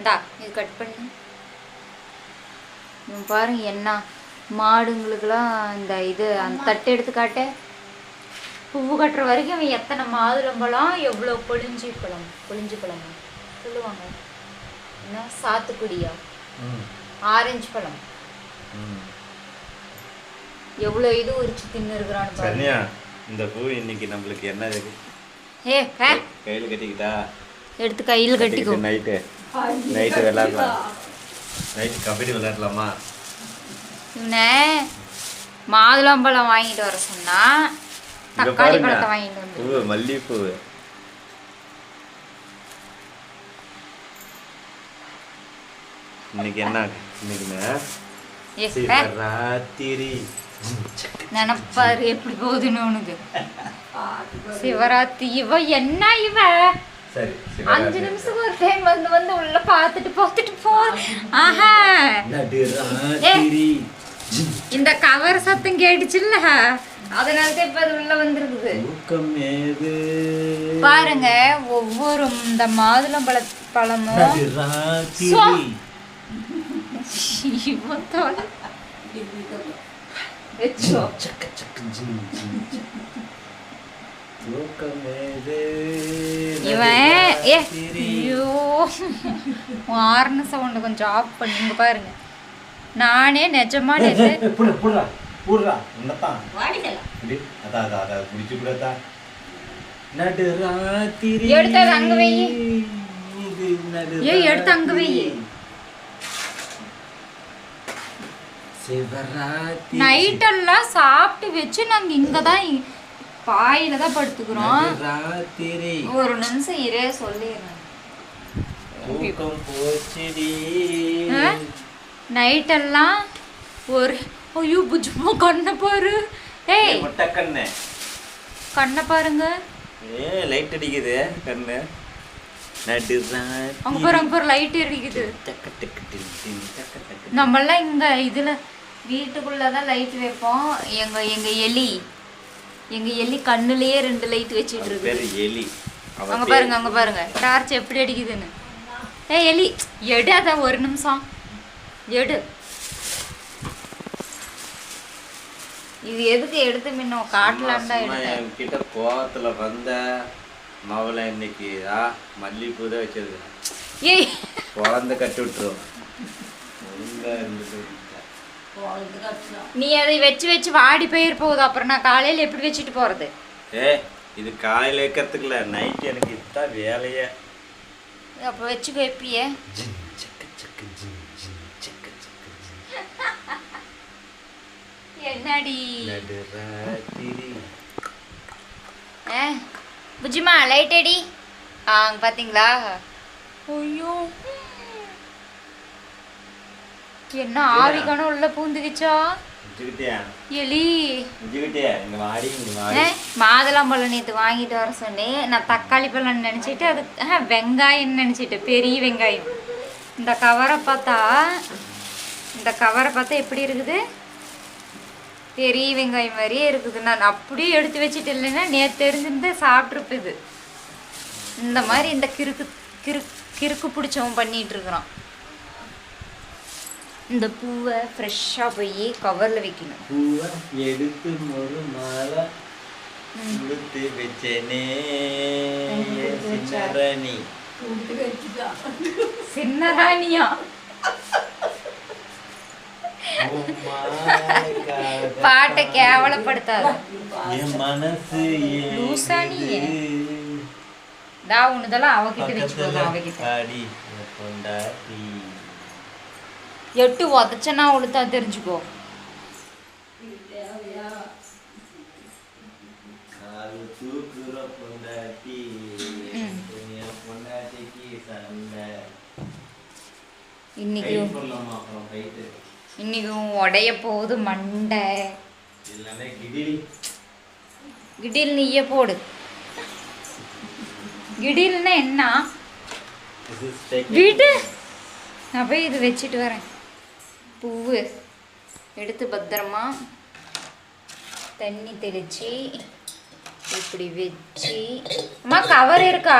தா இது கட் பண்ணு. பாருங்க என்ன மாடுங்களுக்கெல்லாம் இந்த இது அந்த தட்டு எடுத்து காட்ட. பூவு கட்டுற வரைக்கும் அவன் எத்தனை மாதுளம்பழம் எவ்வளோ பொழிஞ்சு பழம் சொல்லுவாங்க என்ன சாத்துக்குடியா ஆரஞ்சு பழம் எவ்வளோ இது உரிச்சு தின்னு இருக்கிறான்னு. இந்த பூ இன்னைக்கு நம்மளுக்கு என்ன இருக்கு? கையில கட்டிக்கிட்டா எடுத்து கையில் கட்டிக்கோ. நைட்டு விளையாடலாம். நைட்டு கபடி விளையாடலாமா? இவனை மாதுளம்பழம் வாங்கிட்டு வர சொன்னா தக்காளி பழத்தை வாங்கிட்டு வந்து. பூ மல்லிகைப்பூ இன்னைக்கு என்ன? இன்னைக்கு ராத்திரி நினப்பாரு எப்படி போகுதுன்னு உனக்கு. சிவராத்திரி இவ என்ன இவ 5 நிமிஷத்துக்கு ஒரு டைம் வந்து உள்ள பார்த்துட்டு போ. ஆஹா இந்த கவர் சத்தம் கேட்டுச்சுல்ல, அதனாலதான் இப்ப அது உள்ள வந்துருக்குது. பாருங்க ஒவ்வொரு இந்த மாதுளம் பழமும் மாறின சவுண்ட் கொஞ்சம் ஆஃப் பண்ணுங்க. பாருங்க நானே நிஜமா எடுத்து அங்க வை. எடுத்து அங்க வை. நைட்டெல்லாம் சாப்பிட்டு வச்சு நாங்க இங்கதான் பாயில தான் படுத்துக்கிறோம். ஒரு நிமிஷம் இரே சொல்லிடுறேன். நைட்டெல்லாம் ஒரு ஐயோ புஜ்மா கண்ணை பாரு. ஏய் கண்ணை பாருங்க. லைட் அடிக்குது கண்ணு. அங்க பாரு லைட் அடிக்குது. நம்மெல்லாம் இங்க இதுல வீட்டுக்குள்ளதான் லைட் வைப்போம். எங்க எலி கண்ணுலயே 2 லைட் வச்சிட்டு இருக்கு. அங்க பாருங்க டார்ச் எப்படி அடிக்குதுன்னு. எலி எடு அத ஒரு நிமிஷம் எடு. இது எதுக்கு எடுத்து முன்ன காட்டலான்னு தான் எடுத்தேன். கிட்ட கோவத்துல வந்த மவளை இன்னைக்கு மல்லிகைப்பூ தான் வச்சிருக்கேன். ஏய் குழந்தை கட்டி விட்டுரும். நீ அதை வச்சு வாடி போயிரு போகுது. அப்புறம் நான் காலையில எப்படி வச்சுட்டு போறது? இது காலையில வைக்கிறதுக்குல நைட் எனக்கு இதுதான் வேலையே. அப்ப வச்சு வைப்பியே. என்னடி புஜிமா லைட் அடி. பாத்தீங்களா? ஐயோ என்ன ஆவிக்கான உள்ள பூந்துக்கிச்சா எலி. மாதுளம்பழம் நேற்று வாங்கிட்டு வர சொன்னேன். நான் தக்காளி பழம் நினைச்சிட்டு அது வெங்காயம் நினைச்சிட்டேன். பெரிய வெங்காயம். இந்த கவரை பார்த்தா எப்படி இருக்குது? பெரிய வெங்காயம் மாதிரியே இருக்குது. நான் அப்படியே எடுத்து வச்சுட்டு இல்லைன்னா நேற்று தெரிஞ்சிருந்து சாப்பிட்ருப்பது. இந்த மாதிரி இந்த கிறுக்கு பிடிச்சவன் பண்ணிட்டு இருக்கிறான். இந்த பூவை ஃப்ரெஷ்ஷாக போய் கவரில் வைக்கணும். பூவை எடுத்து ஒரு மாலை கொடுத்து வச்சேனே சின்னராணி. சின்னராணியா? பாட்டை கேவலப்படுத்தாது. என் மனசு லூசானியே. உனதெல்லாம் அவகிட்ட வச்சுக்கோங்க. அவகிட்ட 8 உதச்சனா உளுத்தா தெரிஞ்சுக்கோ. இன்னைக்கு உடைய போகுது மண்டை. கிடில் நீயே போடு. கிடில்னா என்ன? வீட்டு நான் போய் இது வச்சுட்டு வரேன். பூவு எடுத்து பத்திரமா தண்ணி தெளிச்சு இப்படி வச்சு. அம்மா கவர் இருக்கா?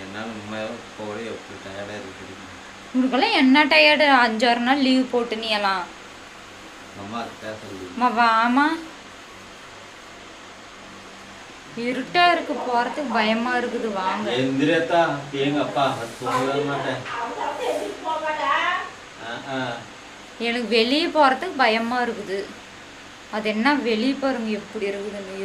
என்னால் உண்மையாக போட எப்படி டயர்டாக இருக்குது. உனக்கெல்லாம் என்ன டயர்டு 5-6 நாள் லீவ் போட்டு நீ எல்லாம் அம்மா பேச அம்மா வாமா. இருட்டா இருக்கு, போறதுக்கு பயமா இருக்குது. வாங்க. எந்திரத்தா எங்க அப்பா தூங்க மாட்டேன். எனக்கு வெளியே போறதுக்கு பயமா இருக்குது. அது என்ன வெளியே பாருங்க எப்படி இருக்குதுன்னு.